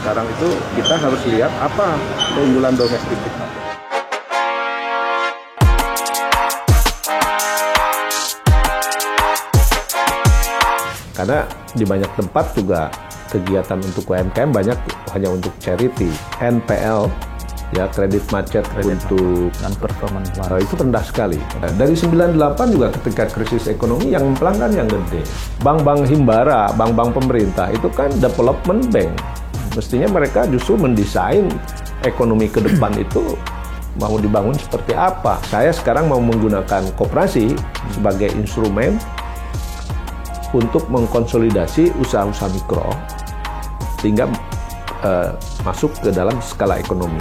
sekarang itu kita harus lihat apa keunggulan domestik kita. Karena di banyak tempat juga kegiatan untuk UMKM banyak hanya untuk charity, NPL, ya kredit macet untuk non-performing itu rendah sekali. Dari 98 juga ketika krisis ekonomi yang pelanggan yang gede. Bank-bank himbara, bank-bank pemerintah itu kan development bank. Mestinya mereka justru mendesain ekonomi ke depan itu mau dibangun seperti apa. Saya sekarang mau menggunakan koperasi sebagai instrumen untuk mengkonsolidasi usaha-usaha mikro sehingga masuk ke dalam skala ekonomi.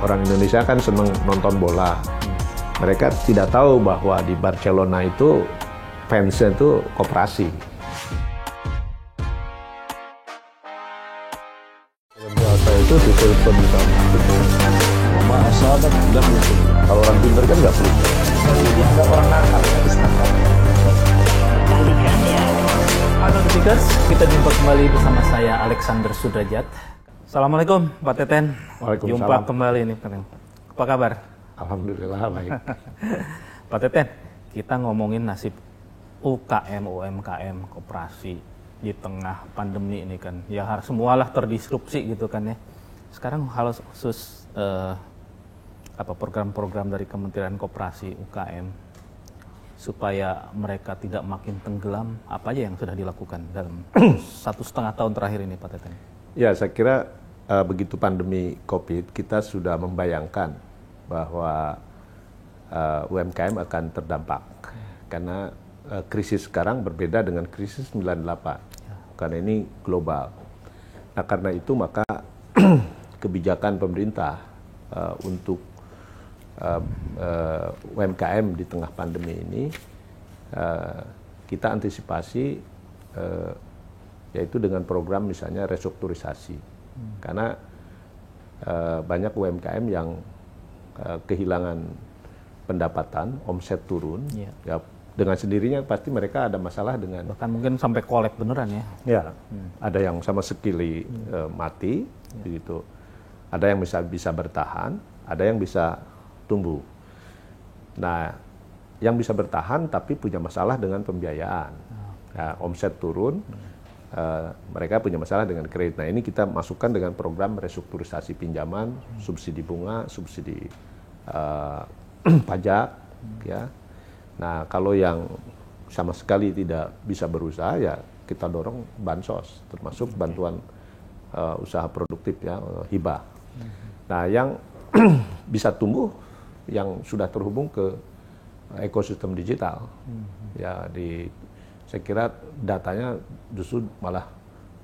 Orang Indonesia kan senang nonton bola. Mereka tidak tahu bahwa di Barcelona itu fansnya itu koperasi. Saya itu ditelepon sama mama sahabat bilang gitu. Kalau orang pintar kan nggak perlu. Dia nggak orang nakal. Halo Detikers, kita jumpa kembali bersama saya Alexander Sudrajat. Assalamualaikum Pak Teten. Waalaikumsalam. Jumpa kembali nih Pak Teten. Apa kabar? Alhamdulillah baik. Pak Teten, kita ngomongin nasib UKM, UMKM, koperasi di tengah pandemi ini kan. Ya harus semualah terdisrupsi gitu kan ya. Sekarang hal khusus program-program dari Kementerian Koperasi UKM supaya mereka tidak makin tenggelam, apa aja yang sudah dilakukan dalam 1,5 tahun terakhir ini Pak Teten? Ya, saya kira begitu pandemi COVID, kita sudah membayangkan bahwa UMKM akan terdampak. Karena krisis sekarang berbeda dengan krisis 98, karena ini global. Nah, karena itu maka kebijakan pemerintah untuk UMKM di tengah pandemi ini kita antisipasi yaitu dengan program misalnya restrukturisasi. Karena banyak UMKM yang kehilangan pendapatan, omset turun, ya dengan sendirinya pasti mereka ada masalah dengan, bahkan mungkin sampai kolab beneran ya. Ya, ada yang sama sekali mati, begitu. Ada yang bisa bertahan, ada yang bisa tumbuh. Nah, yang bisa bertahan tapi punya masalah dengan pembiayaan. Nah, omset turun, mereka punya masalah dengan kredit. Nah, ini kita masukkan dengan program restrukturisasi pinjaman, subsidi bunga, subsidi pajak, ya. Nah, kalau yang sama sekali tidak bisa berusaha, ya kita dorong bansos, termasuk bantuan usaha produktif, ya, hibah. Nah, yang bisa tumbuh, yang sudah terhubung ke ekosistem digital, ya saya kira datanya justru malah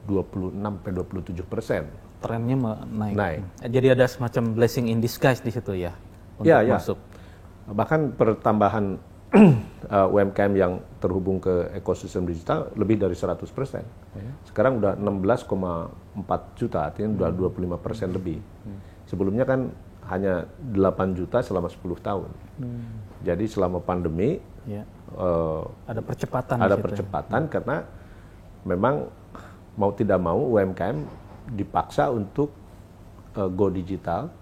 26-27%. Trennya naik. Jadi ada semacam blessing in disguise di situ ya, untuk masuk. Bahkan pertambahan UMKM yang terhubung ke ekosistem digital lebih dari 100%. Sekarang udah 16,4 juta, artinya udah 25% lebih. Sebelumnya kan hanya 8 juta selama 10 tahun. Jadi selama pandemi ada percepatan. Ada percepatan karena memang mau tidak mau UMKM dipaksa untuk go digital,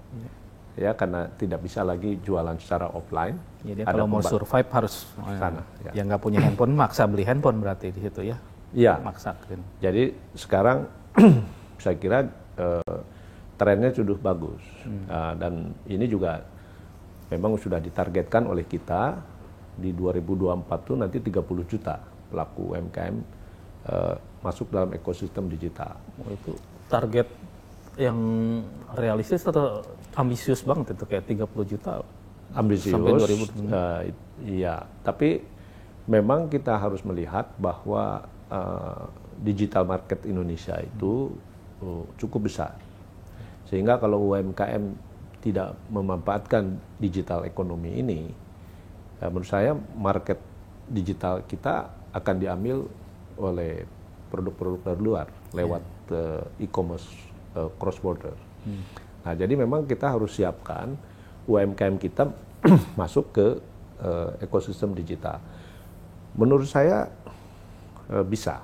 ya karena tidak bisa lagi jualan secara offline. Jadi kalau mau survive harus sana. Yang nggak punya handphone maksa beli handphone berarti di situ ya. Iya. Maksakan. Jadi sekarang saya kira trennya sudah bagus, dan ini juga memang sudah ditargetkan oleh kita di 2024 itu nanti 30 juta pelaku UMKM masuk dalam ekosistem digital. Itu target yang realistis atau ambisius banget itu, kayak 30 juta? Ambisius, sampai 2020. Iya, tapi memang kita harus melihat bahwa digital market Indonesia itu cukup besar. Sehingga kalau UMKM tidak memanfaatkan digital ekonomi ini, menurut saya market digital kita akan diambil oleh produk-produk dari luar lewat e-commerce cross border. Nah, jadi memang kita harus siapkan UMKM kita masuk ke ekosistem digital. Menurut saya bisa.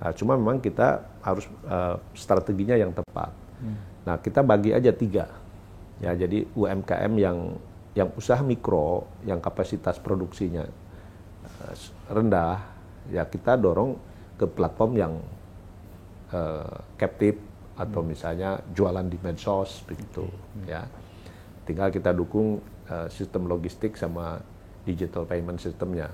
Nah, cuma memang kita harus strateginya yang tepat. Nah, kita bagi aja 3. Ya, jadi UMKM yang usaha mikro, yang kapasitas produksinya rendah, ya kita dorong ke platform yang captive atau misalnya jualan di medsos begitu, ya. Tinggal kita dukung sistem logistik sama digital payment sistemnya.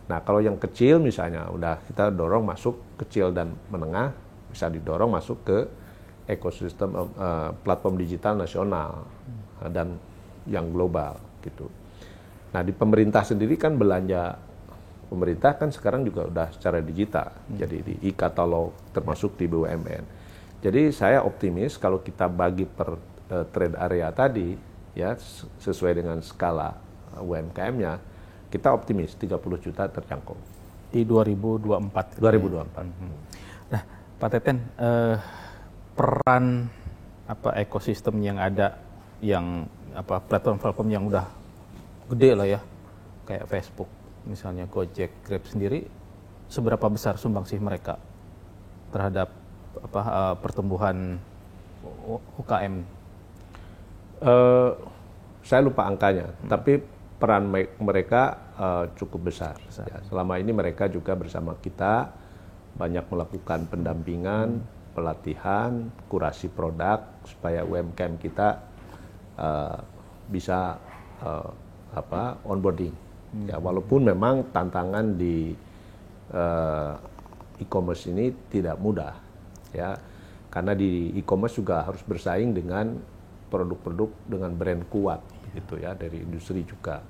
Nah, kalau yang kecil misalnya udah kita dorong masuk kecil dan menengah, bisa didorong masuk ke ekosistem platform digital nasional dan yang global gitu. Nah, di pemerintah sendiri kan belanja pemerintah kan sekarang juga udah secara digital, jadi di e-katalog termasuk di BUMN. Jadi saya optimis kalau kita bagi per trade area tadi, ya sesuai dengan skala UMKM-nya, kita optimis 30 juta terjangkau. Di 2024. 2024. Nah, Pak Teten, peran ekosistem yang ada, yang platform-platform yang udah gede lah ya, kayak Facebook, misalnya Gojek, Grab sendiri, seberapa besar sumbangsih mereka terhadap pertumbuhan UKM? Saya lupa angkanya, tapi peran mereka cukup besar. Ya, selama ini mereka juga bersama kita banyak melakukan pendampingan, pelatihan, kurasi produk supaya UMKM kita bisa onboarding. Ya, walaupun memang tantangan di e-commerce ini tidak mudah, ya, karena di e-commerce juga harus bersaing dengan produk-produk dengan brand kuat, gitu ya, dari industri juga.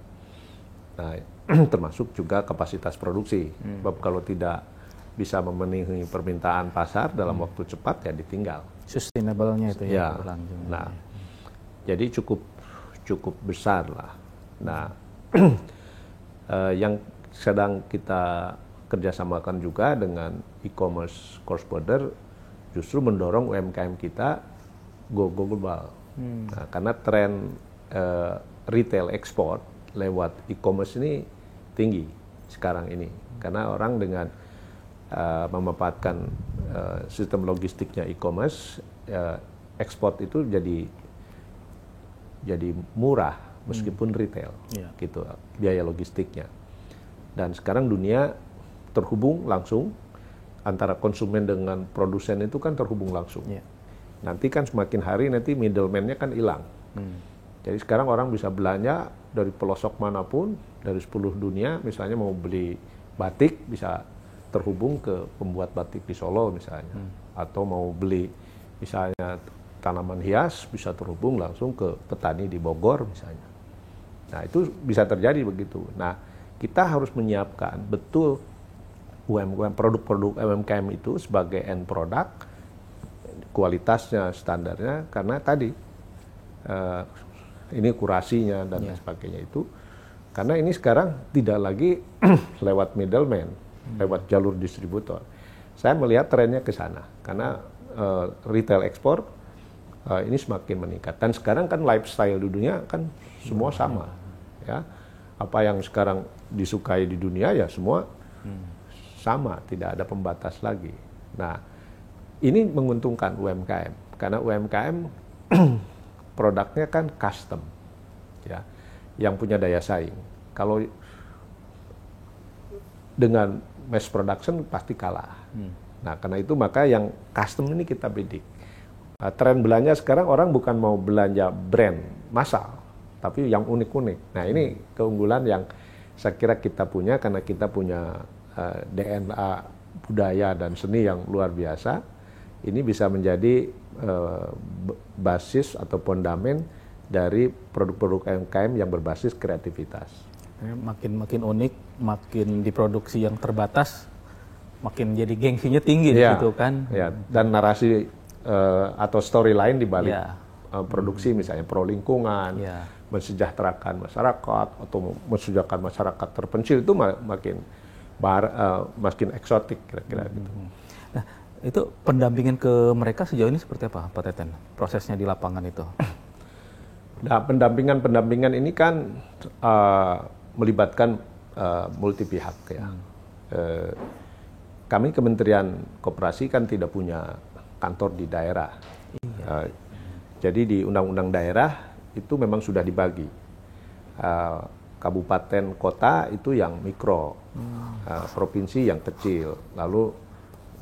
Nah, termasuk juga kapasitas produksi. Sebab kalau tidak bisa memenuhi permintaan pasar dalam waktu cepat, ya ditinggal. Sustainable-nya itu ya. Nah, jadi cukup besar lah. Nah, yang sedang kita kerjasamakan juga dengan e-commerce cross border justru mendorong UMKM kita go global. Nah, karena tren retail ekspor lewat e-commerce ini tinggi sekarang ini, karena orang dengan memanfaatkan sistem logistiknya e-commerce, ekspor itu jadi murah meskipun retail, gitu biaya logistiknya. Dan sekarang dunia terhubung langsung, antara konsumen dengan produsen itu kan terhubung langsung. Nanti kan semakin hari nanti middleman-nya kan hilang. Jadi sekarang orang bisa belanja dari pelosok manapun, dari 10 dunia, misalnya mau beli batik bisa terhubung ke pembuat batik di Solo misalnya, atau mau beli misalnya tanaman hias bisa terhubung langsung ke petani di Bogor misalnya. Nah, itu bisa terjadi begitu. Nah, kita harus menyiapkan betul produk-produk UMKM itu sebagai end product, kualitasnya, standarnya, karena tadi ini kurasinya dan sebagainya itu, karena ini sekarang tidak lagi lewat middleman, lewat jalur distributor. Saya melihat trennya ke sana, karena retail ekspor ini semakin meningkat. Dan sekarang kan lifestyle di dunia kan semua sama, ya. Apa yang sekarang disukai di dunia ya semua sama, tidak ada pembatas lagi. Nah, ini menguntungkan UMKM, karena UMKM produknya kan custom, ya, yang punya daya saing. Kalau dengan mass production pasti kalah. Nah, karena itu maka yang custom ini kita bidik. Nah, tren belanja sekarang orang bukan mau belanja brand massal, tapi yang unik-unik. Nah, ini keunggulan yang saya kira kita punya, karena kita punya DNA budaya dan seni yang luar biasa. Ini bisa menjadi basis atau fondamen dari produk-produk UMKM yang berbasis kreativitas. Makin unik, makin diproduksi yang terbatas, makin jadi gengsinya tinggi gitu kan. Ya, dan narasi atau storyline di balik produksi, misalnya pro lingkungan, mensejahterakan masyarakat atau mensejahterakan masyarakat terpencil, itu makin eksotik kira-kira gitu. Nah, itu pendampingan ke mereka sejauh ini seperti apa, Pak Teten? Prosesnya di lapangan itu? Nah, pendampingan ini kan melibatkan multi pihak, ya. kami Kementerian Koperasi kan tidak punya kantor di daerah. Jadi di undang-undang daerah itu memang sudah dibagi. Kabupaten kota itu yang mikro, provinsi yang kecil, lalu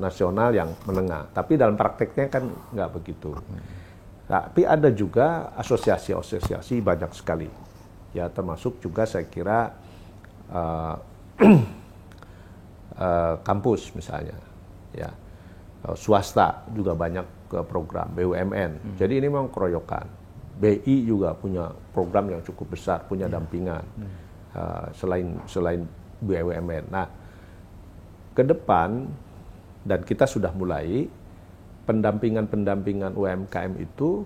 nasional yang menengah. Tapi dalam prakteknya kan nggak begitu. Tapi ada juga asosiasi-asosiasi banyak sekali. Ya termasuk juga saya kira kampus misalnya, ya swasta juga banyak program BUMN. Jadi ini memang keroyokan. BI juga punya program yang cukup besar, punya dampingan selain BUMN. Nah, ke depan dan kita sudah mulai pendampingan UMKM itu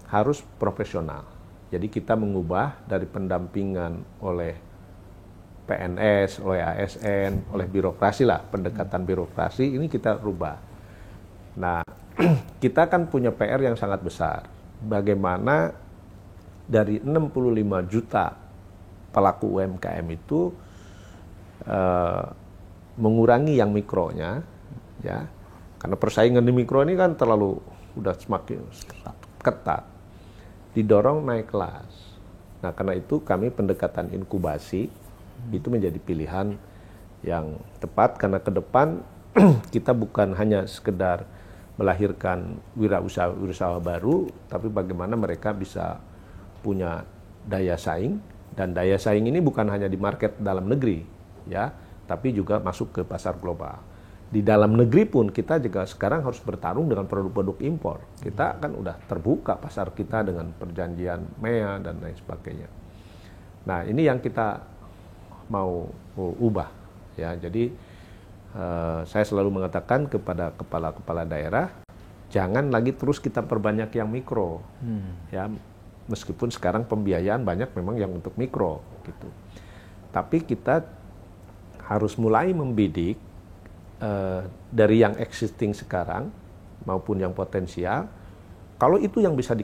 harus profesional. Jadi kita mengubah dari pendampingan oleh PNS, oleh ASN, oleh birokrasi lah, pendekatan birokrasi ini kita rubah. Nah, kita kan punya PR yang sangat besar. Bagaimana dari 65 juta pelaku UMKM itu mengurangi yang mikronya, ya, karena persaingan di mikro ini kan terlalu udah semakin ketat, didorong naik kelas. Nah, karena itu kami pendekatan inkubasi itu menjadi pilihan yang tepat karena ke depan kita bukan hanya sekedar melahirkan wirausaha baru, tapi bagaimana mereka bisa punya daya saing, dan daya saing ini bukan hanya di market dalam negeri, ya, tapi juga masuk ke pasar global. Di dalam negeri pun kita juga sekarang harus bertarung dengan produk-produk impor. Kita kan udah terbuka pasar kita dengan perjanjian MEA dan lain sebagainya. Nah, ini yang kita mau ubah, ya. Jadi saya selalu mengatakan kepada kepala-kepala daerah, jangan lagi terus kita perbanyak yang mikro, ya. Meskipun sekarang pembiayaan banyak memang yang untuk mikro, gitu. Tapi kita harus mulai membidik dari yang existing sekarang maupun yang potensial. Kalau itu yang bisa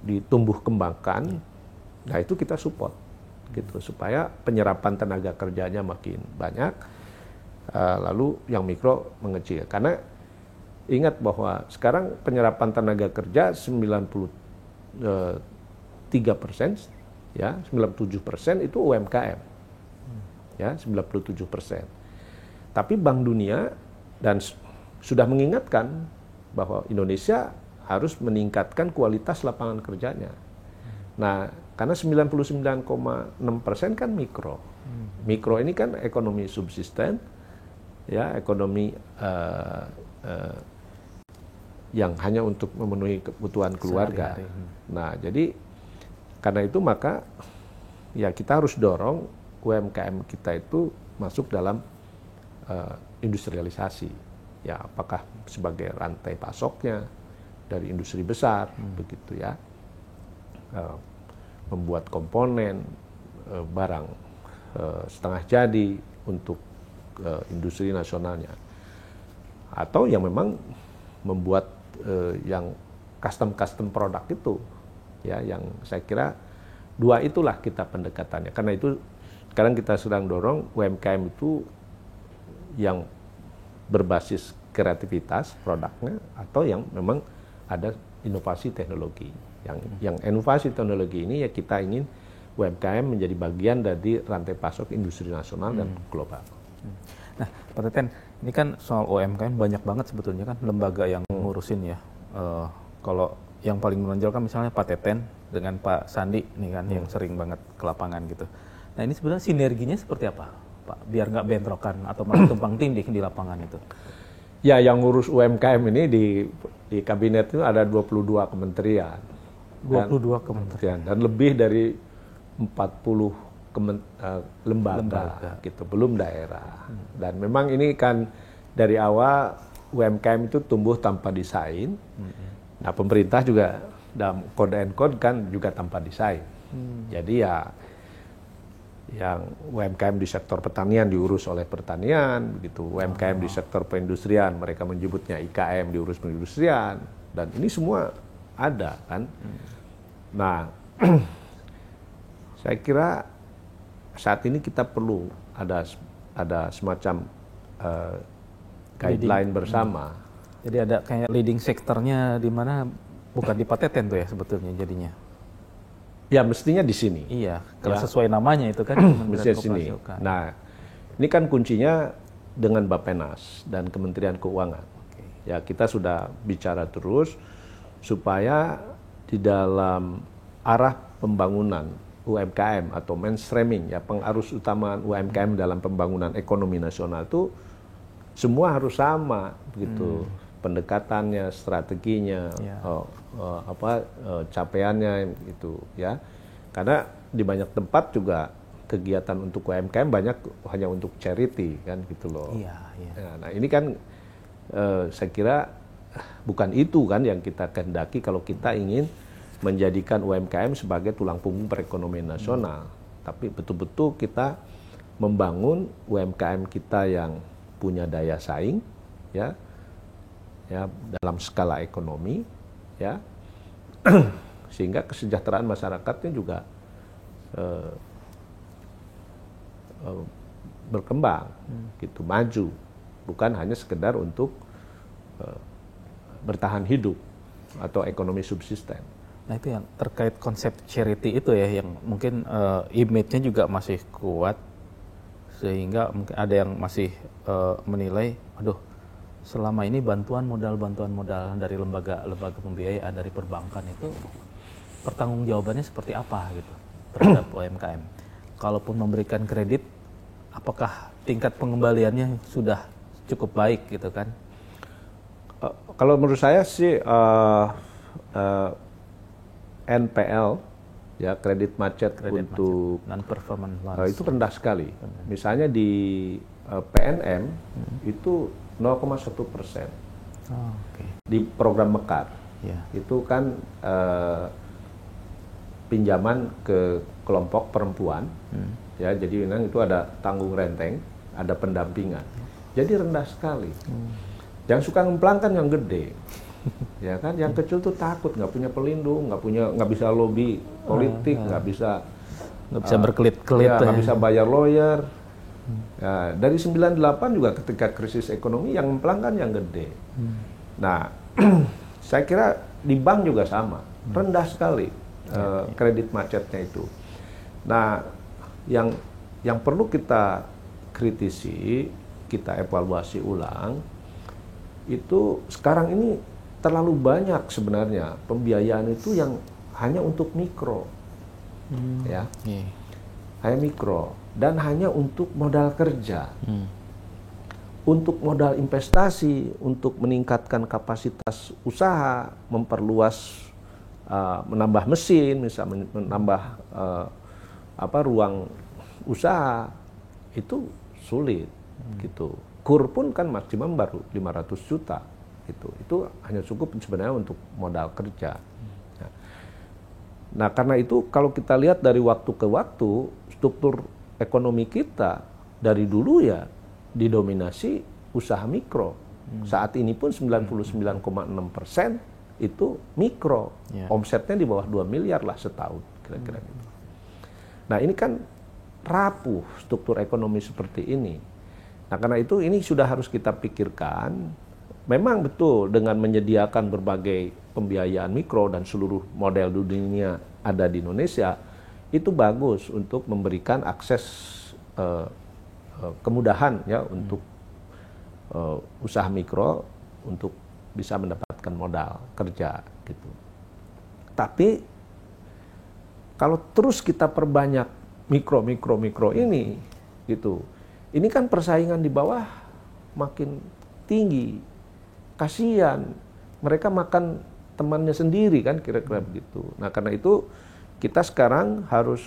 ditumbuh kembangkan, nah itu kita support, gitu, supaya penyerapan tenaga kerjanya makin banyak, lalu yang mikro mengecil. Karena ingat bahwa sekarang penyerapan tenaga kerja 93%, ya, 97% itu UMKM, ya, 97%. Tapi Bank Dunia dan sudah mengingatkan bahwa Indonesia harus meningkatkan kualitas lapangan kerjanya. Nah, karena 99,6% kan mikro. Mikro ini kan ekonomi subsisten, ya, ekonomi yang hanya untuk memenuhi kebutuhan keluarga. Nah, jadi karena itu maka ya kita harus dorong UMKM kita itu masuk dalam industrialisasi. Ya, apakah sebagai rantai pasoknya dari industri besar, begitu ya. Membuat komponen barang setengah jadi untuk industri nasionalnya, atau yang memang membuat yang custom produk itu, ya, yang saya kira dua itulah kita pendekatannya. Karena itu sekarang kita sedang dorong UMKM itu yang berbasis kreativitas produknya, atau yang memang ada inovasi teknologi. Yang inovasi teknologi ini ya kita ingin UMKM menjadi bagian dari rantai pasok industri nasional dan global. Nah, Pak Teten, ini kan soal UMKM banyak banget sebetulnya kan lembaga yang ngurusin ya. Kalau yang paling menonjol kan misalnya Pak Teten dengan Pak Sandi nih kan yang sering banget ke lapangan gitu. Nah, ini sebenarnya sinerginya seperti apa, Pak? Biar nggak bentrokan atau malah tumpang tindih di lapangan itu. Ya, yang ngurus UMKM ini di kabinet itu ada 22 kementerian. 22 kementerian. Dan lebih dari 40 lembaga gitu, belum daerah. Dan memang ini kan dari awal UMKM itu tumbuh tanpa desain. Nah, pemerintah juga dalam code and code kan juga tanpa desain. Jadi ya yang UMKM di sektor pertanian diurus oleh pertanian, begitu. UMKM di sektor perindustrian mereka menyebutnya IKM diurus perindustrian, dan ini semua ada kan. Nah, saya kira saat ini kita perlu ada ada semacam guideline bersama. Jadi ada kayak leading sektornya di mana bukan di Pateten tuh ya sebetulnya jadinya. Ya mestinya di sini. Iya, kalau Ya. sesuai namanya itu kan Mestinya di sini. Nah, ini kan kuncinya dengan Bappenas dan Kementerian Keuangan. Ya, kita sudah bicara terus supaya di dalam arah pembangunan UMKM atau mainstreaming, ya pengarus utamaan UMKM dalam pembangunan ekonomi nasional itu semua harus sama begitu. Pendekatannya, strateginya, Ya. capaiannya itu ya. Karena di banyak tempat juga kegiatan untuk UMKM banyak hanya untuk charity kan gitu loh. Iya. Ya, nah ini kan saya kira bukan itu kan yang kita kehendaki kalau kita ingin menjadikan UMKM sebagai tulang punggung perekonomian nasional. Tapi betul-betul kita membangun UMKM kita yang punya daya saing, ya dalam skala ekonomi, ya sehingga kesejahteraan masyarakatnya juga berkembang, gitu, maju, bukan hanya sekedar untuk bertahan hidup atau ekonomi subsisten. Nah itu yang terkait konsep charity itu ya, yang mungkin image-nya juga masih kuat, sehingga mungkin ada yang masih menilai, aduh, selama ini bantuan modal dari lembaga pembiayaan dari perbankan itu pertanggungjawabannya seperti apa gitu terhadap UMKM. Kalaupun memberikan kredit, apakah tingkat pengembaliannya sudah cukup baik gitu kan? Kalau menurut saya sih NPL, ya kredit macet untuk non-performing loans itu rendah sekali. Misalnya di PNM itu 0,1%. Di program Mekar itu kan pinjaman ke kelompok perempuan, ya jadi memang itu ada tanggung renteng, ada pendampingan, jadi rendah sekali. Yang suka ngemplang kan yang gede, ya kan, yang kecil tuh takut, nggak punya pelindung, nggak bisa lobby politik, nggak bisa berkelit-kelit, nggak bisa bayar lawyer. Ya, dari 98 juga ketika krisis ekonomi yang ngemplang kan yang gede. Nah, saya kira di bank juga sama, rendah sekali kredit macetnya itu. Nah, yang perlu kita kritisi, kita evaluasi ulang, itu sekarang ini terlalu banyak sebenarnya pembiayaan itu yang hanya untuk mikro, ya, hanya mikro. Dan hanya untuk modal kerja, untuk modal investasi, untuk meningkatkan kapasitas usaha, memperluas, menambah mesin, misalnya menambah ruang usaha, itu sulit, gitu. KUR pun kan maksimum baru 500 juta, gitu. Itu hanya cukup sebenarnya untuk modal kerja. Nah, karena itu kalau kita lihat dari waktu ke waktu, struktur ekonomi kita dari dulu ya didominasi usaha mikro. Saat ini pun 99,6% itu mikro. Omsetnya di bawah 2 miliar lah setahun kira-kira gitu. Nah, ini kan rapuh struktur ekonomi seperti ini. Nah, karena itu ini sudah harus kita pikirkan. Memang betul dengan menyediakan berbagai pembiayaan mikro dan seluruh model dunia ada di Indonesia, itu bagus untuk memberikan akses kemudahan ya untuk usaha mikro untuk bisa mendapatkan modal kerja gitu. Tapi kalau terus kita perbanyak mikro ini gitu, ini kan persaingan di bawah makin tinggi. Kasihan mereka makan temannya sendiri kan kira-kira begitu. Nah, karena itu kita sekarang harus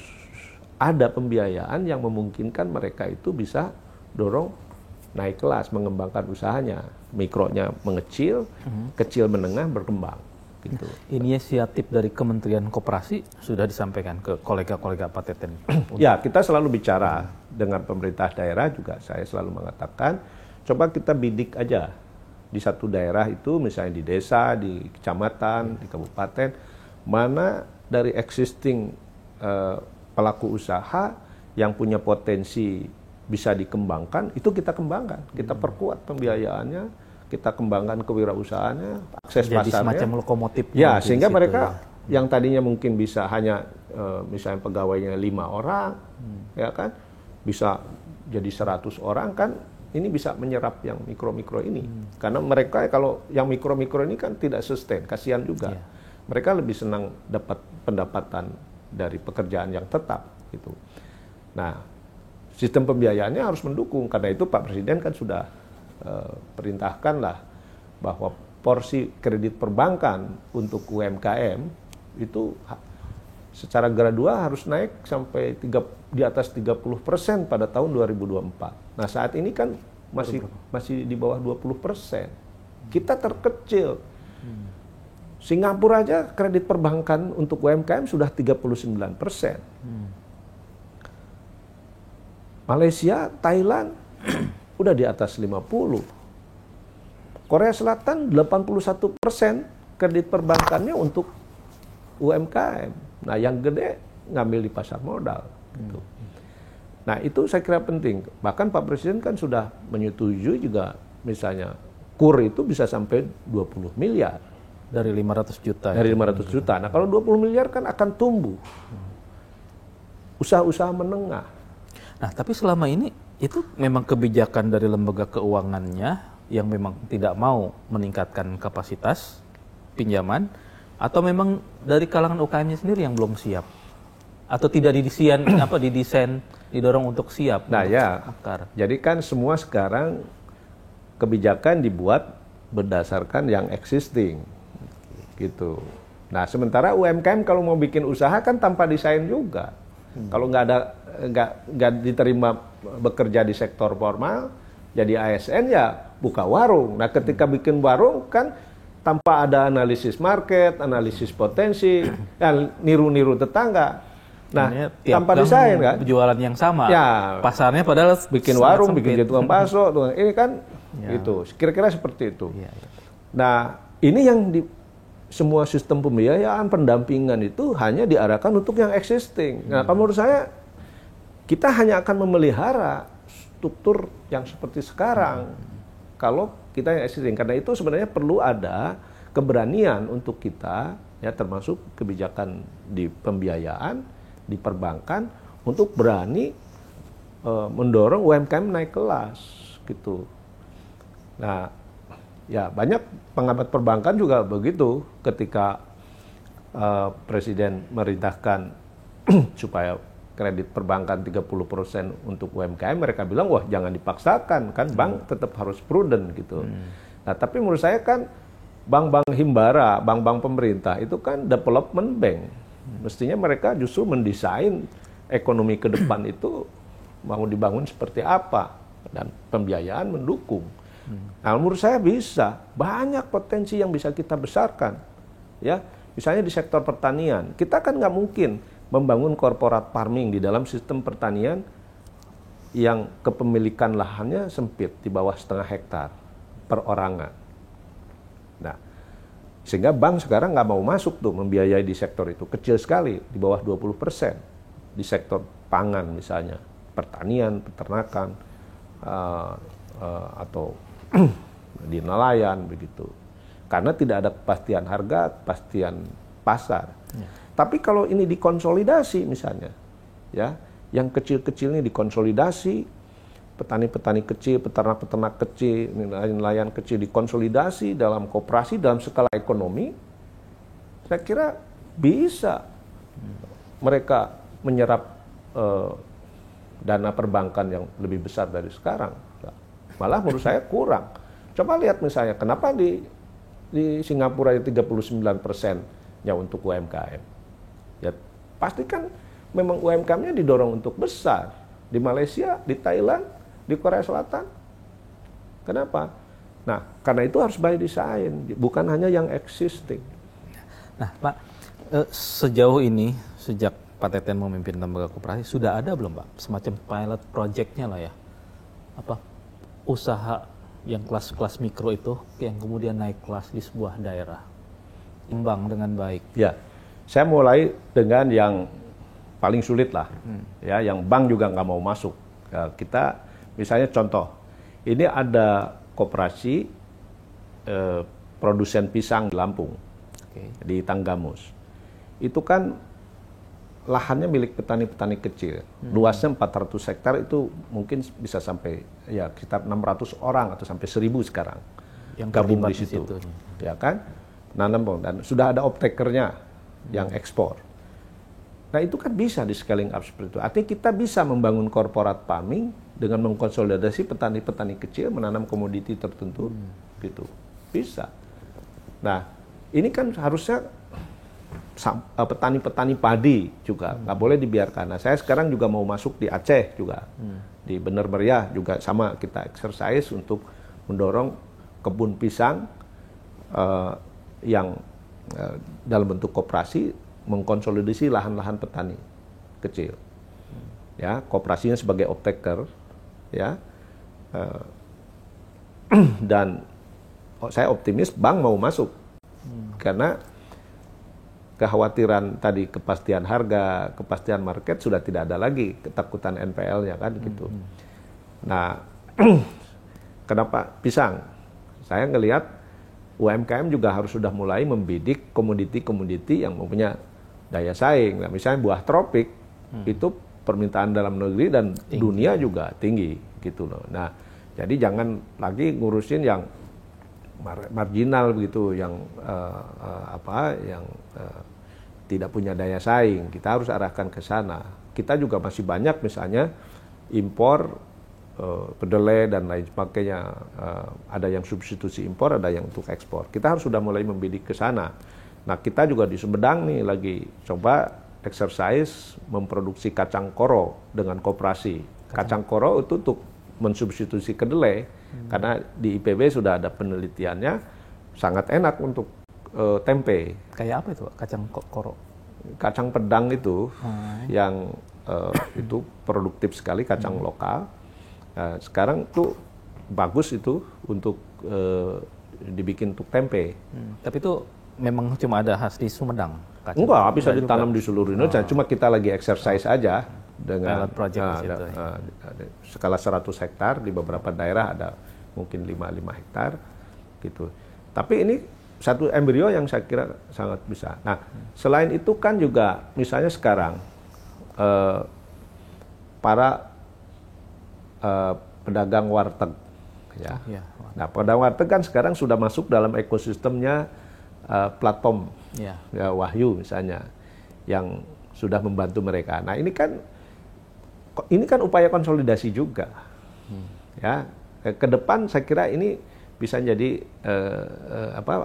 ada pembiayaan yang memungkinkan mereka itu bisa dorong naik kelas, mengembangkan usahanya. Mikronya mengecil, kecil menengah berkembang. Gitu. Inisiatif dari Kementerian Koperasi sudah disampaikan ke kolega-kolega Pateten. Ya, kita selalu bicara dengan pemerintah daerah juga. Saya selalu mengatakan, coba kita bidik aja di satu daerah itu, misalnya di desa, di kecamatan, di kabupaten, mana dari existing pelaku usaha yang punya potensi bisa dikembangkan, itu kita kembangkan. Kita perkuat pembiayaannya, kita kembangkan kewirausahaannya, akses Jadi pasarnya. semacam lokomotif. Ya, nanti sehingga di situ, mereka ya. yang tadinya mungkin bisa hanya misalnya pegawainya 5 orang, ya kan, bisa jadi 100 orang kan, ini bisa menyerap yang mikro-mikro ini. Karena mereka kalau yang mikro-mikro ini kan tidak sustain, kasihan juga. Iya. Mereka lebih senang dapat pendapatan dari pekerjaan yang tetap gitu. Nah, sistem pembiayaannya harus mendukung. Karena itu Pak Presiden kan sudah perintahkanlah bahwa porsi kredit perbankan untuk UMKM itu secara gradual harus naik sampai di atas 30% pada tahun 2024. Nah, saat ini kan masih di bawah 20%. Kita terkecil. Singapura aja kredit perbankan untuk UMKM sudah 39%. Malaysia, Thailand udah di atas 50. Korea Selatan 81% kredit perbankannya untuk UMKM. Nah, yang gede ngambil di pasar modal. Gitu. Nah, itu saya kira penting. Bahkan Pak Presiden kan sudah menyetujui juga misalnya KUR itu bisa sampai 20 miliar. Dari 500 juta. Dari 500 juta. Nah, kalau 20 miliar kan akan tumbuh. Usaha-usaha menengah. Nah, tapi selama ini itu memang kebijakan dari lembaga keuangannya yang memang tidak mau meningkatkan kapasitas pinjaman, atau memang dari kalangan UKM-nya sendiri yang belum siap, atau tidak didesain didorong untuk siap. Nah, untuk ya. akar. Jadi kan semua sekarang kebijakan dibuat berdasarkan yang existing, gitu. Nah, sementara UMKM kalau mau bikin usaha kan tanpa desain juga. Kalau nggak diterima bekerja di sektor formal, jadi ASN ya buka warung. Nah, ketika bikin warung kan tanpa ada analisis market, analisis potensi, niru-niru tetangga. Nah, tanpa desain kan? Jualan yang sama. Ya. Pasarnya padahal Bikin warung, sempit. bikin tukang bakso, ini kan Ya. gitu. Kira-kira seperti itu. Ya, ya. Nah, ini yang semua sistem pembiayaan, pendampingan itu hanya diarahkan untuk yang existing. Nah, kalau menurut saya, kita hanya akan memelihara struktur yang seperti sekarang. Kalau kita yang existing. Karena itu sebenarnya perlu ada keberanian untuk kita, ya termasuk kebijakan di pembiayaan, di perbankan, untuk berani mendorong UMKM naik kelas, gitu. Nah, ya banyak pengamat perbankan juga begitu ketika Presiden merintahkan supaya kredit perbankan 30% untuk UMKM, mereka bilang, wah jangan dipaksakan, kan bank tetap harus prudent gitu. Nah, tapi menurut saya kan bank-bank himbara, bank-bank pemerintah itu kan development bank. Mestinya mereka justru mendesain ekonomi ke depan itu mau dibangun seperti apa, dan pembiayaan mendukung. Nah, menurut saya bisa, banyak potensi yang bisa kita besarkan. Ya, misalnya di sektor pertanian, kita kan nggak mungkin membangun corporate farming di dalam sistem pertanian yang kepemilikan lahannya sempit, di bawah 0,5 hektar perorangan. Nah, sehingga bank sekarang nggak mau masuk tuh membiayai di sektor itu, kecil sekali, di bawah 20%. Di sektor pangan misalnya, pertanian, peternakan, atau di nelayan begitu. Karena tidak ada kepastian harga, kepastian pasar. Ya. Tapi kalau ini dikonsolidasi misalnya, ya, yang kecil-kecil ini dikonsolidasi, petani-petani kecil, peternak-peternak kecil, nelayan kecil dikonsolidasi dalam koperasi, dalam skala ekonomi, saya kira bisa mereka menyerap dana perbankan yang lebih besar dari sekarang. Malah menurut saya kurang. Coba lihat misalnya, kenapa di Singapura itu 39%-nya untuk UMKM. Ya, pasti kan memang UMKM-nya didorong untuk besar. Di Malaysia, di Thailand, di Korea Selatan. Kenapa? Nah, karena itu harus by design, bukan hanya yang existing. Nah, Pak, sejauh ini, sejak Pak Teten memimpin lembaga koperasi, sudah ada belum, Pak, semacam pilot project-nya lah ya? Apa, usaha yang kelas-kelas mikro itu yang kemudian naik kelas di sebuah daerah, imbang dengan baik. Ya, saya mulai dengan yang paling sulit lah, ya, yang bank juga nggak mau masuk. Kita misalnya contoh, ini ada koperasi produsen pisang di Lampung, di Tanggamus. Itu kan lahannya milik petani-petani kecil. Luasnya 400 hektar, itu mungkin bisa sampai ya sekitar 600 orang atau sampai 1.000 sekarang yang gabung di situ. Ya kan? Nanam, dan sudah ada off-takernya yang ekspor. Nah itu kan bisa di scaling up seperti itu. Artinya kita bisa membangun corporate farming dengan mengkonsolidasi petani-petani kecil menanam komoditi tertentu, gitu. Bisa. Nah ini kan harusnya petani-petani padi juga nggak boleh dibiarkan. Nah saya sekarang juga mau masuk di Aceh juga, di Bener Meriah juga sama, kita exercise untuk mendorong kebun pisang yang dalam bentuk koperasi, mengkonsolidasi lahan-lahan petani kecil, ya, koperasinya sebagai off-taker, ya, dan saya optimis bank mau masuk, karena kekhawatiran tadi kepastian harga, kepastian market sudah tidak ada lagi, ketakutan NPL-nya kan gitu. Nah, kenapa pisang? Saya ngelihat UMKM juga harus sudah mulai membidik komoditi-komoditi yang mempunyai daya saing. Nah, misalnya buah tropik itu permintaan dalam negeri dan tinggi, dunia juga tinggi gitu loh. Nah, jadi jangan lagi ngurusin yang marginal begitu, yang tidak punya daya saing. Kita harus arahkan ke sana. Kita juga masih banyak misalnya impor kedelai dan lain sebagainya. Ada yang substitusi impor, ada yang untuk ekspor. Kita harus sudah mulai membidik ke sana. Nah, kita juga di Sumedang nih lagi coba exercise memproduksi kacang koro dengan koperasi. Kacang koro itu untuk mensubstitusi kedelai, karena di IPB sudah ada penelitiannya, sangat enak untuk tempe. Kayak apa itu kacang koro? Kacang pedang itu yang itu produktif sekali, kacang lokal. Nah, sekarang tuh bagus itu untuk dibikin untuk tempe. Tapi itu memang cuma ada khas di Sumedang? Enggak, bisa ditanam di seluruh Indonesia. Cuma kita lagi exercise aja dengan skala 100 hektar di beberapa daerah, ada mungkin 5 hektar gitu. Tapi ini satu embrio yang saya kira sangat bisa. Nah, selain itu kan juga misalnya sekarang para pedagang warteg, ya. Nah, pedagang warteg kan sekarang sudah masuk dalam ekosistemnya platform, ya, Wahyu misalnya, yang sudah membantu mereka. Nah, ini kan upaya konsolidasi juga, ya. Ke depan saya kira ini bisa jadi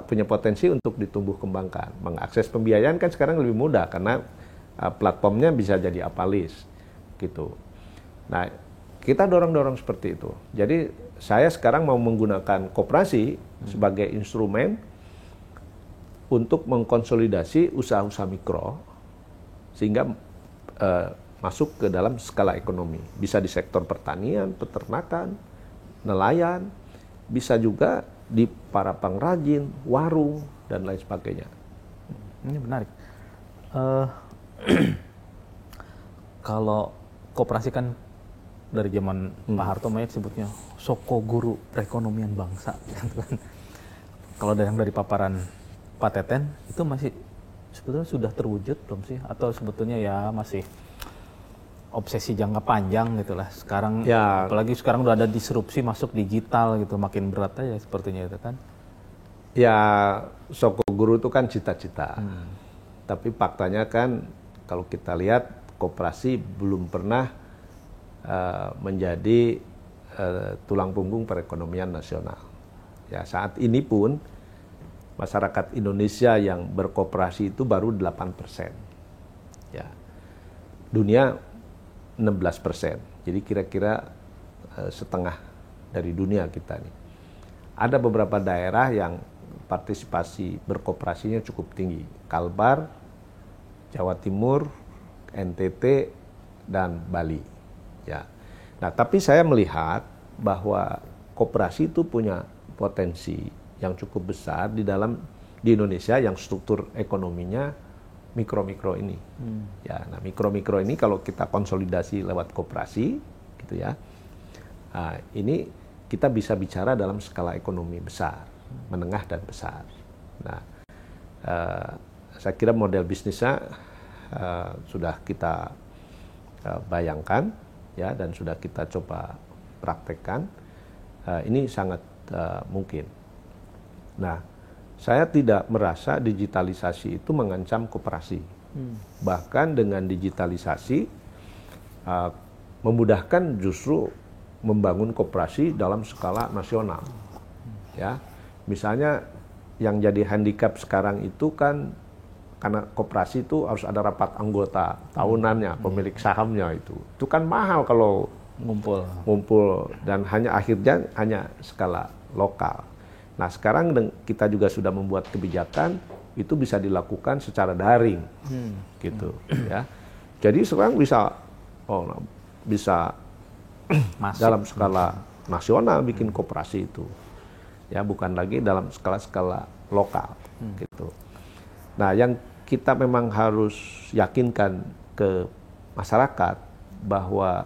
punya potensi untuk ditumbuh kembangkan. Mengakses pembiayaan kan sekarang lebih mudah karena platformnya bisa jadi Apalis, gitu. Nah, kita dorong seperti itu. Jadi saya sekarang mau menggunakan koperasi sebagai instrumen untuk mengkonsolidasi usaha-usaha mikro sehingga masuk ke dalam skala ekonomi. Bisa di sektor pertanian, peternakan, nelayan, bisa juga di para pengrajin, warung, dan lain sebagainya. Ini menarik. Kalau koperasi kan dari zaman Pak Harto sebutnya soko guru perekonomian bangsa. Kalau dari paparan Pak Teten, itu masih sebetulnya sudah terwujud belum sih? Atau sebetulnya ya masih obsesi jangka panjang gitulah. Sekarang ya, apalagi sekarang udah ada disrupsi masuk digital gitu, makin berat aja sepertinya itu kan. Ya, soko guru itu kan cita-cita. Tapi faktanya kan kalau kita lihat koperasi belum pernah menjadi tulang punggung perekonomian nasional. Ya, saat ini pun masyarakat Indonesia yang berkoperasi itu baru 8%. Ya. Dunia 16%. Jadi kira-kira setengah dari dunia kita nih. Ada beberapa daerah yang partisipasi berkoperasinya cukup tinggi. Kalbar, Jawa Timur, NTT, dan Bali. Ya. Nah, tapi saya melihat bahwa koperasi itu punya potensi yang cukup besar di Indonesia yang struktur ekonominya mikro-mikro ini. Ya, nah mikro-mikro ini kalau kita konsolidasi lewat koperasi, gitu ya. Nah, ini kita bisa bicara dalam skala ekonomi besar, menengah dan besar. Nah, saya kira model bisnisnya sudah kita bayangkan ya, dan sudah kita coba praktekkan. Ini sangat mungkin. Nah, saya tidak merasa digitalisasi itu mengancam koperasi. Bahkan dengan digitalisasi memudahkan justru membangun koperasi dalam skala nasional. Ya, misalnya yang jadi handicap sekarang itu kan karena koperasi itu harus ada rapat anggota tahunannya, pemilik sahamnya itu kan mahal kalau ngumpul dan akhirnya hanya skala lokal. Nah, sekarang kita juga sudah membuat kebijakan itu bisa dilakukan secara daring, gitu ya. Jadi sekarang bisa dalam skala nasional bikin koperasi itu, ya, bukan lagi dalam skala lokal, gitu. Nah, yang kita memang harus yakinkan ke masyarakat bahwa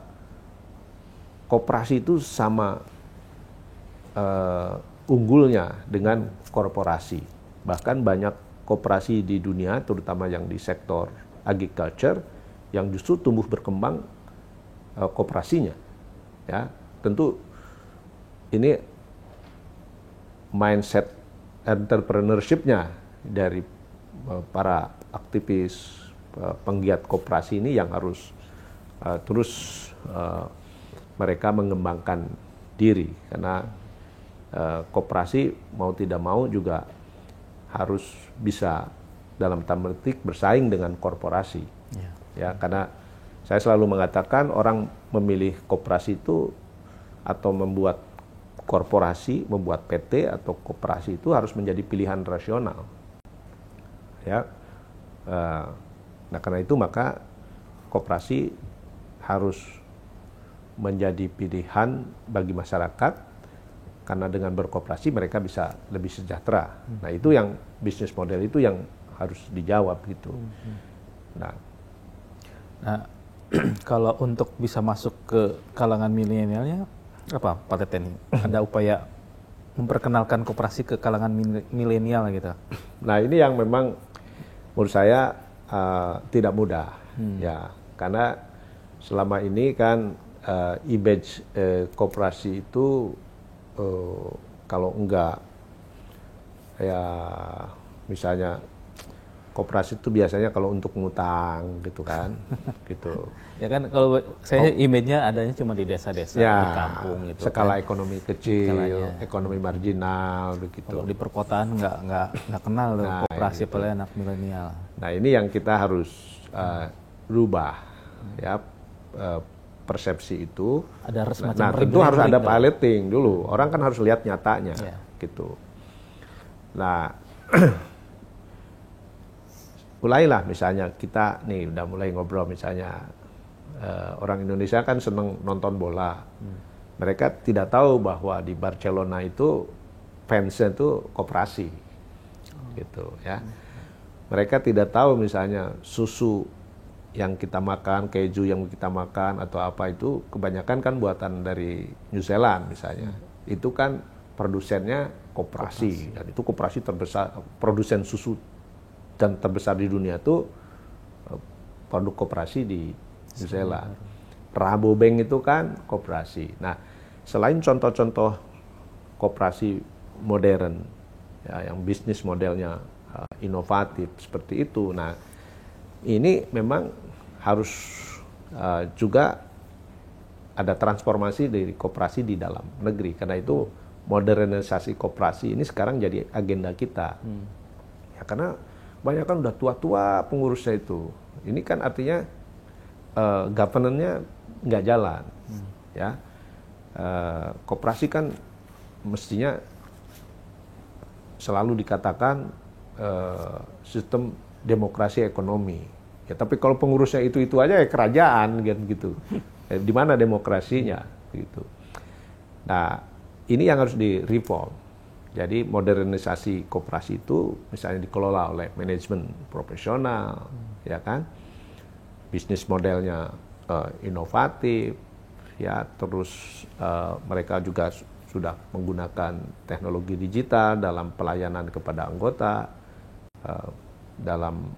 koperasi itu sama unggulnya dengan korporasi. Bahkan banyak koperasi di dunia, terutama yang di sektor agriculture, yang justru tumbuh berkembang koperasinya. Ya, tentu ini mindset entrepreneurship-nya dari para aktivis penggiat koperasi ini yang harus terus mereka mengembangkan diri, karena koperasi mau tidak mau juga harus bisa dalam tanda petik bersaing dengan korporasi. Ya, karena saya selalu mengatakan orang memilih koperasi itu atau membuat korporasi, membuat PT atau koperasi itu harus menjadi pilihan rasional. Ya, nah karena itu maka koperasi harus menjadi pilihan bagi masyarakat, karena dengan berkoperasi mereka bisa lebih sejahtera. Nah, itu yang bisnis model itu yang harus dijawab gitu. Nah, kalau untuk bisa masuk ke kalangan milenialnya apa Pak Teten? Ada upaya memperkenalkan koperasi ke kalangan milenial gitu? Nah, ini yang memang menurut saya tidak mudah, ya, karena selama ini kan image koperasi itu kalau enggak ya, misalnya koperasi itu biasanya kalau untuk ngutang gitu kan, gitu. Ya kan, kalau saya image-nya adanya cuma di desa-desa, ya, di kampung gitu. Skala kan. ekonomi kecil, ekonomi marginal begitu. Kalau di perkotaan nggak kenal loh koperasi, gitu. apalagi anak milenial. Nah, ini yang kita harus rubah, ya, persepsi itu. Ada semacam tentu harus ada piloting dulu. Orang kan harus lihat nyatanya, gitu. Nah, mulailah misalnya kita nih udah mulai ngobrol misalnya orang Indonesia kan seneng nonton bola. Mereka tidak tahu bahwa di Barcelona itu fansnya itu koperasi, gitu ya. Mereka tidak tahu misalnya susu yang kita makan, keju yang kita makan atau apa itu kebanyakan kan buatan dari New Zealand misalnya. Itu kan produsennya koperasi. Dan itu koperasi terbesar, produsen susu dan terbesar di dunia itu produk koperasi di New Zealand. Rabobank itu kan koperasi. Nah, selain contoh-contoh koperasi modern, ya, yang bisnis modelnya inovatif seperti itu. Nah, ini memang harus juga ada transformasi dari koperasi di dalam negeri. Karena itu modernisasi koperasi ini sekarang jadi agenda kita. Ya, karena banyak kan udah tua-tua pengurusnya itu. Ini kan artinya governance-nya nggak jalan. Ya, koperasi kan mestinya selalu dikatakan sistem demokrasi ekonomi. Ya, tapi kalau pengurusnya itu aja ya kerajaan gitu. Di mana demokrasinya gitu. Nah, ini yang harus direform. Jadi modernisasi koperasi itu misalnya dikelola oleh manajemen profesional, ya kan? Bisnis modelnya inovatif, ya, terus mereka juga sudah menggunakan teknologi digital dalam pelayanan kepada anggota, dalam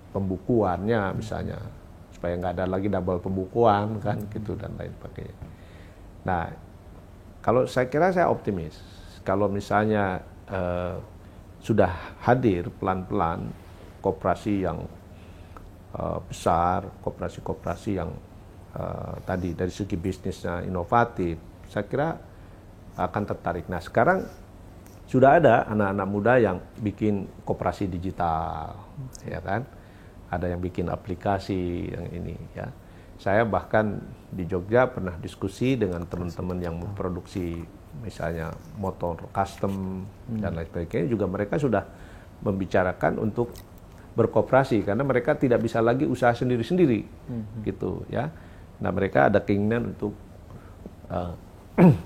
pembukuannya misalnya, supaya nggak ada lagi double pembukuan kan gitu dan lain sebagainya. Nah, kalau saya kira saya optimis kalau misalnya sudah hadir pelan-pelan koperasi yang besar, koperasi-koperasi yang tadi dari segi bisnisnya inovatif, saya kira akan tertarik. Nah, sekarang sudah ada anak-anak muda yang bikin koperasi digital, ya kan? Ada yang bikin aplikasi yang ini, ya. Saya bahkan di Jogja pernah diskusi dengan teman-teman yang memproduksi misalnya motor custom dan lain sebagainya, juga mereka sudah membicarakan untuk berkooperasi karena mereka tidak bisa lagi usaha sendiri-sendiri, gitu, ya. Nah, mereka ada keinginan untuk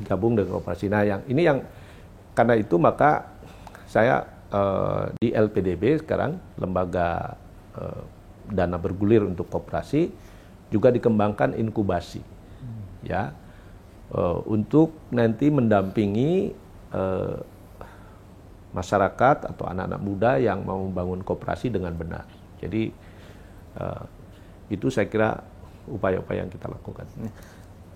gabung dengan kooperasi. Nah, yang karena itu maka saya di LPDB sekarang, lembaga dana bergulir untuk koperasi, juga dikembangkan inkubasi, ya, untuk nanti mendampingi masyarakat atau anak-anak muda yang mau membangun koperasi dengan benar. Jadi itu saya kira upaya-upaya yang kita lakukan.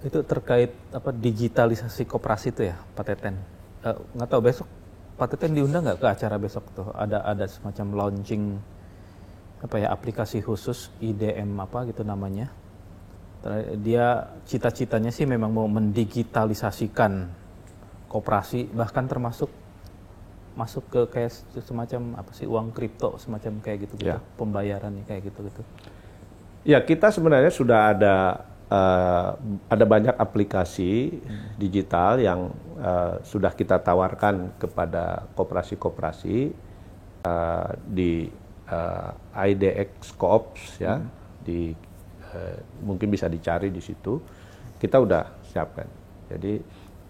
Itu terkait digitalisasi koperasi itu ya, Pak Teten. Nggak tahu besok Pak Teten diundang nggak ke acara besok tuh? Ada semacam launching aplikasi khusus IDM gitu namanya. Dia cita-citanya sih memang mau mendigitalisasikan koperasi, bahkan termasuk masuk ke kayak semacam uang kripto semacam kayak gitu, ya. Pembayaran kayak gitu. Ya, kita sebenarnya sudah ada banyak aplikasi digital yang sudah kita tawarkan kepada koperasi-koperasi di IDX Coops, ya, mungkin bisa dicari di situ. Kita udah siapkan. Jadi,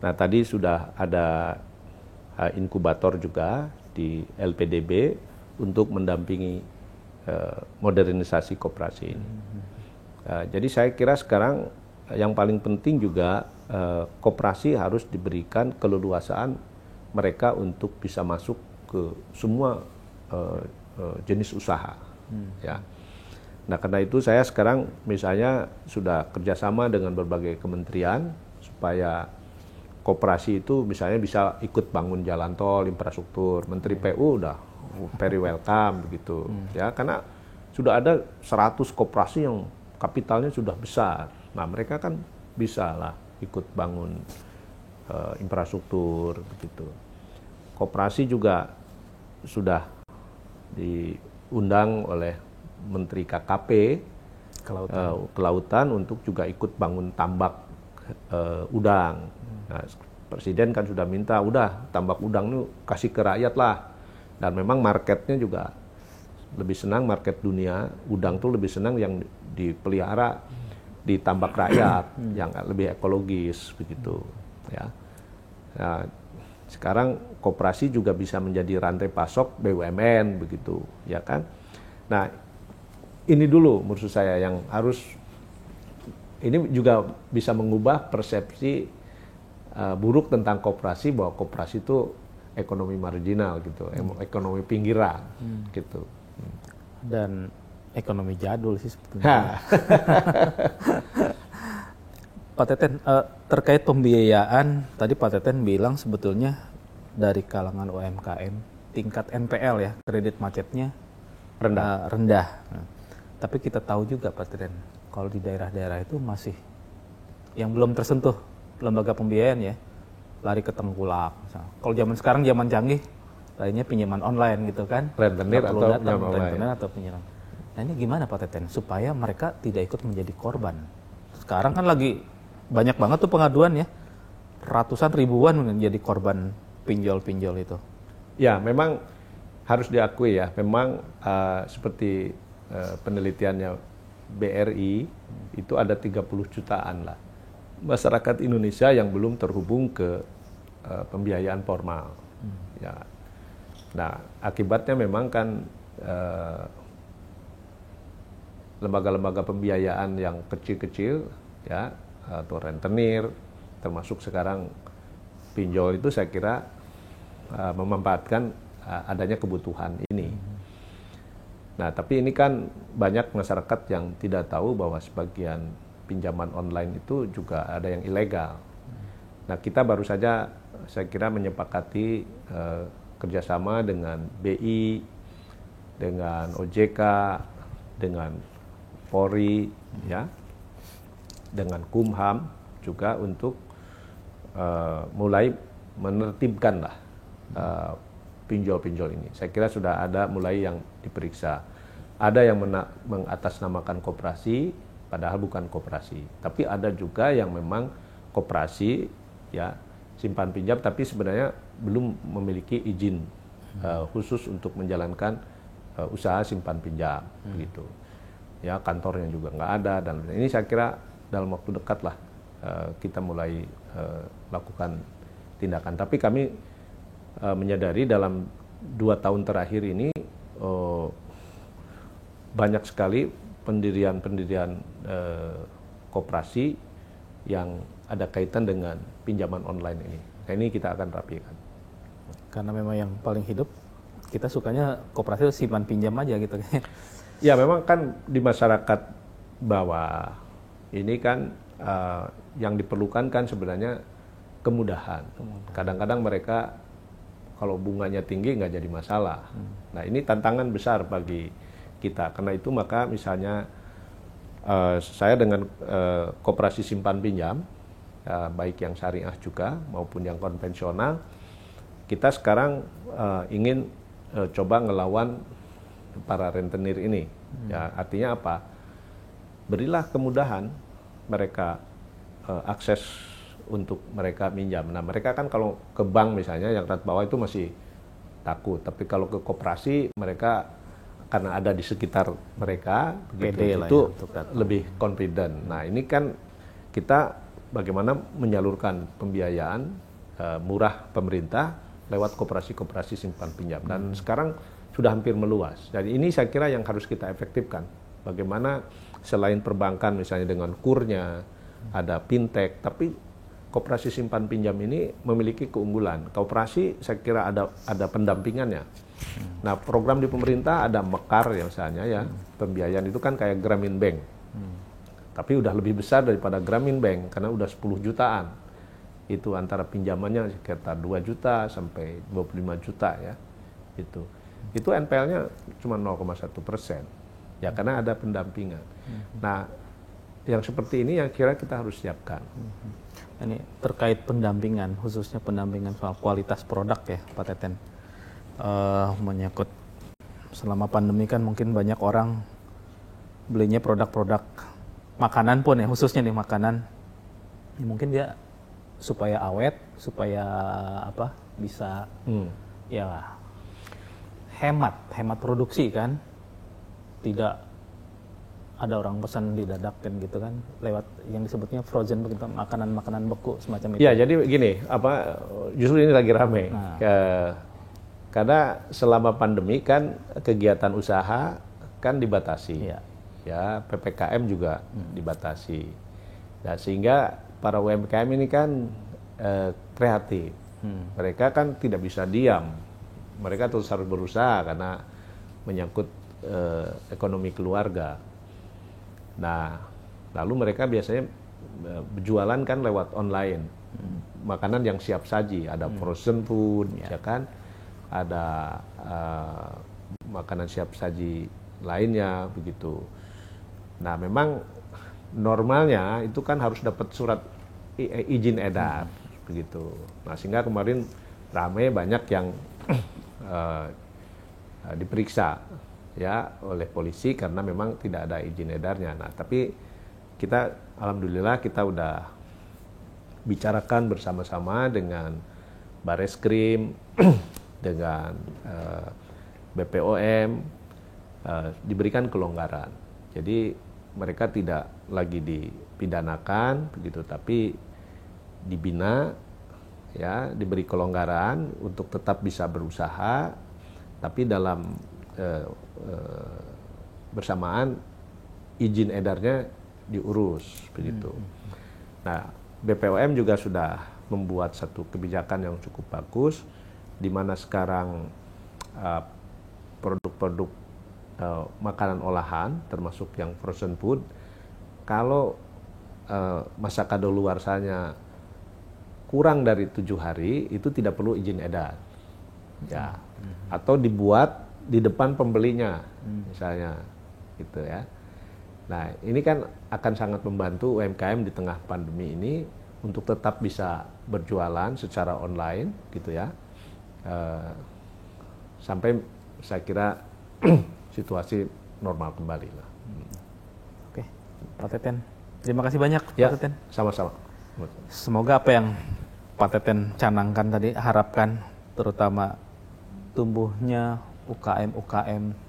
nah tadi sudah ada inkubator juga di LPDB untuk mendampingi modernisasi koperasi ini. Jadi saya kira sekarang yang paling penting juga koperasi harus diberikan keleluasaan mereka untuk bisa masuk ke semua jenis usaha, ya. Nah, karena itu saya sekarang misalnya sudah kerjasama dengan berbagai kementerian supaya koperasi itu misalnya bisa ikut bangun jalan tol, infrastruktur. Menteri PU udah very welcome begitu, ya, karena sudah ada 100 koperasi yang kapitalnya sudah besar. Nah, mereka kan bisa lah ikut bangun infrastruktur begitu. Koperasi juga sudah diundang oleh Menteri KKP Kelautan untuk juga ikut bangun tambak udang. Nah, Presiden kan sudah minta, udah tambak udang itu kasih ke rakyat lah. Dan memang marketnya juga lebih senang, market dunia udang tuh lebih senang yang dipelihara di tambak rakyat yang lebih ekologis begitu, ya. Nah, sekarang koperasi juga bisa menjadi rantai pasok BUMN begitu, ya kan. Nah, ini dulu menurut saya yang harus, ini juga bisa mengubah persepsi buruk tentang koperasi, bahwa koperasi itu ekonomi marginal gitu, ekonomi pinggiran gitu. Dan ekonomi jadul sih sebetulnya. Pak Teten, terkait pembiayaan, tadi Pak Teten bilang sebetulnya dari kalangan UMKM tingkat NPL ya, kredit macetnya rendah. Tapi kita tahu juga Pak Teten, kalau di daerah-daerah itu masih yang belum tersentuh lembaga pembiayaan ya, lari ke tengkulak. Kalau zaman sekarang zaman canggih, lainnya pinjaman online gitu kan, rentenir atau pinjaman. Nah, ini gimana Pak Teten supaya mereka tidak ikut menjadi korban? Sekarang kan lagi banyak banget tuh pengaduan ya, ratusan ribuan menjadi korban pinjol-pinjol itu. Ya, memang harus diakui ya, memang seperti penelitiannya BRI itu ada 30 jutaan lah masyarakat Indonesia yang belum terhubung ke pembiayaan formal. Ya. Nah, akibatnya memang kan lembaga-lembaga pembiayaan yang kecil-kecil ya atau rentenir, termasuk sekarang pinjol itu saya kira memanfaatkan adanya kebutuhan ini. Nah, tapi ini kan banyak masyarakat yang tidak tahu bahwa sebagian pinjaman online itu juga ada yang ilegal. Nah, kita baru saja saya kira menyepakati kerjasama dengan BI, dengan OJK, dengan Polri, ya, dengan Kumham juga untuk mulai menertibkan lah pinjol-pinjol ini. Saya kira sudah ada mulai yang diperiksa. Ada yang mengatasnamakan koperasi, padahal bukan koperasi. Tapi ada juga yang memang koperasi, ya, simpan pinjam, tapi sebenarnya belum memiliki izin khusus untuk menjalankan usaha simpan pinjam, begitu. Ya, kantornya juga nggak ada, dan ini saya kira dalam waktu dekat lah kita mulai lakukan tindakan. Tapi kami menyadari dalam 2 tahun terakhir ini banyak sekali pendirian koperasi yang ada kaitan dengan pinjaman online ini. Nah, ini kita akan rapikan. Karena memang yang paling hidup, kita sukanya koperasi simpan pinjam aja gitu. Ya, memang kan di masyarakat bawah ini kan yang diperlukan kan sebenarnya kemudahan. Kadang-kadang mereka kalau bunganya tinggi nggak jadi masalah. Nah, ini tantangan besar bagi kita. Karena itu maka misalnya saya dengan koperasi simpan pinjam, baik yang syariah juga maupun yang konvensional, kita sekarang ingin coba ngelawan para rentenir ini. Ya, artinya apa? Berilah kemudahan mereka akses untuk mereka minjam. Nah, mereka kan kalau ke bank misalnya yang tingkat bawah itu masih takut. Tapi kalau ke koperasi mereka karena ada di sekitar mereka, PD begitu, itu ya, lebih confident. Nah, ini kan kita bagaimana menyalurkan pembiayaan murah pemerintah lewat koperasi-koperasi simpan pinjam. Dan sekarang sudah hampir meluas. Jadi ini saya kira yang harus kita efektifkan. Bagaimana selain perbankan misalnya dengan kurnya, ada fintech, tapi koperasi simpan pinjam ini memiliki keunggulan. Koperasi saya kira ada pendampingannya. Nah, program di pemerintah ada Mekar yang misalnya ya, pembiayaan itu kan kayak Grameen Bank. Tapi udah lebih besar daripada Grameen Bank karena udah 10 jutaan. Itu antara pinjamannya sekitar 2 juta sampai 25 juta ya. Itu NPL-nya cuma 0,1%. Ya, karena ada pendampingan. Nah, yang seperti ini yang kira kita harus siapkan. Ini terkait pendampingan, khususnya pendampingan soal kualitas produk ya, Pak Teten. Menyangkut selama pandemi kan mungkin banyak orang belinya produk-produk makanan pun ya, khususnya nih makanan. Ya, mungkin dia supaya awet, supaya apa? Bisa ya hemat produksi kan. Tidak ada orang pesan didadakan gitu kan lewat yang disebutnya frozen begitu, makanan beku semacam itu. Ya, jadi begini, justru ini lagi rame. Karena selama pandemi kan kegiatan usaha kan dibatasi. Ya, PPKM juga dibatasi. Nah, sehingga para UMKM ini kan kreatif. Mereka kan tidak bisa diam. Mereka terus harus berusaha karena menyangkut ekonomi keluarga. Nah, lalu mereka biasanya berjualan kan lewat online. Makanan yang siap saji, ada frozen food, ya kan? Ada makanan siap saji lainnya begitu. Nah, memang normalnya itu kan harus dapat surat izin edar begitu. Nah, sehingga kemarin ramai banyak yang diperiksa ya oleh polisi karena memang tidak ada izin edarnya. Nah, tapi kita alhamdulillah kita udah bicarakan bersama-sama dengan Bareskrim dengan BPOM, diberikan kelonggaran. Jadi mereka tidak lagi dipidanakan begitu, tapi dibina ya, diberi kelonggaran untuk tetap bisa berusaha, tapi dalam bersamaan izin edarnya diurus begitu. Nah, BPOM juga sudah membuat satu kebijakan yang cukup bagus, di mana sekarang produk-produk makanan olahan, termasuk yang frozen food, kalau masa kadaluarsanya kurang dari 7 hari, itu tidak perlu izin edar, ya, atau dibuat di depan pembelinya, misalnya, gitu ya. Nah, ini kan akan sangat membantu UMKM di tengah pandemi ini untuk tetap bisa berjualan secara online, gitu ya, sampai saya kira situasi normal kembali lah. Oke, Pak Teten, terima kasih banyak, Ya, Pak Teten. sama-sama. Semoga apa yang Pak Teten canangkan tadi, harapkan terutama tumbuhnya UKM-UKM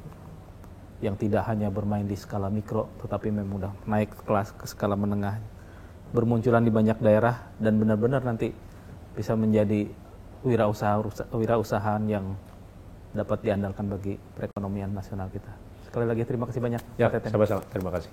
yang tidak hanya bermain di skala mikro, tetapi memang udah naik kelas ke skala menengah, bermunculan di banyak daerah, dan benar-benar nanti bisa menjadi wirausahaan yang dapat diandalkan bagi perekonomian nasional kita. Sekali lagi terima kasih banyak, Ya, Pak Teten. sama-sama. Terima kasih.